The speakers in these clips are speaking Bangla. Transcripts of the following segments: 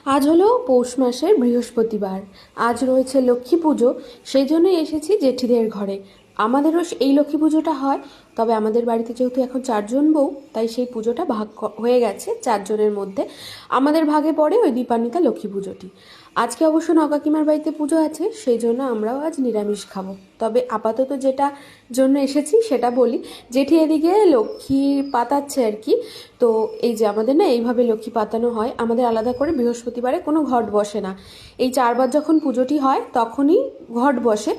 আজ হলো পৌষ মাসের বৃহস্পতিবার। আজ রয়েছে লক্ষ্মী পুজো। সেই জন্যই এসেছি জেঠিদের ঘরে। আমাদেরও এই লক্ষ্মী পুজোটা হয়, তবে আমাদের বাড়িতে যেহেতু এখন 4 জন বউ, তাই সেই পুজোটা হয়ে গেছে 4 জনের মধ্যে। আমাদের ভাগে পড়ে ওই দীপান্বিতা লক্ষ্মী পুজোটি। আজকে অবশ্য নকাকিমার বাড়িতে পুজো আছে, সেই জন্য আমরাও আজ নিরামিষ খাবো। তবে আপাতত যেটা জন্য এসেছি সেটা বলি। জেঠি এদিকে লক্ষ্মী পাতাচ্ছে আর কি। তো এই যে আমাদের না এইভাবে লক্ষ্মী পাতানো হয়, আমাদের আলাদা করে বৃহস্পতিবারে কোনো ঘট বসে না। এই 4 বার যখন পুজোটি হয় তখনই ঘট বসে।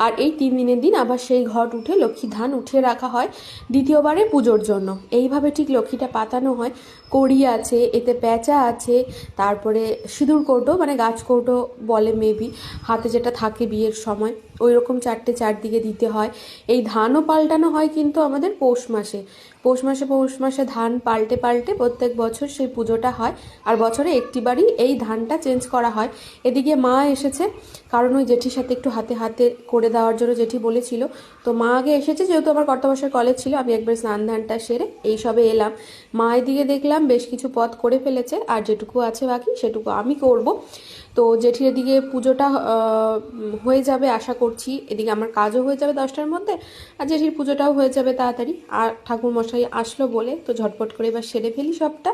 আর এই 3 দিনের দিন আবার সেই ঘট উঠে লক্ষ্মী ধান উঠিয়ে রাখা হয় দ্বিতীয়বারে পুজোর জন্য। এইভাবে ঠিক লক্ষ্মীটা পাতানো হয়। কড়ি আছে, এতে প্যাঁচা আছে, তারপরে সিঁদুর কৌটো মানে গাছ কৌটো বলে মেবি, হাতে যেটা থাকে বিয়ের সময়, ওই রকম 4টে চারদিকে দিতে হয়। এই ধানও পাল্টানো হয় কিন্তু আমাদের পৌষ মাসে ধান পাল্টে পাল্টে প্রত্যেক বছর সেই পুজোটা হয়। আর বছরে একটিবারই এই ধানটা চেঞ্জ করা হয়। এদিকে মা এসেছে, কারণ ওই জেঠির সাথে একটু হাতে হাতে করে দেওয়ার জন্য জেঠি বলেছিল। তো মা আগে এসেছে, যেহেতু আমার কর্তামশাইয়ের কলেজ ছিল, আমি একবার স্নান ধানটা সেরে এই সবে এলাম। মা এদিকে দেখলাম বেশ কিছু পদ করে ফেলেছে, আর যেটুকু আছে বাকি সেটুকু আমি করব। তো জেঠির এদিকে পুজোটা হয়ে যাবে আশা করছি। এদিকে আমার কাজও হয়ে যাবে 10টার মধ্যে, আর জেঠির পুজোটাও হয়ে যাবে তাড়াতাড়ি। আর ঠাকুর মশাই আসলো বলে তো ঝটপট করে এবার সেরে ফেলি সবটা।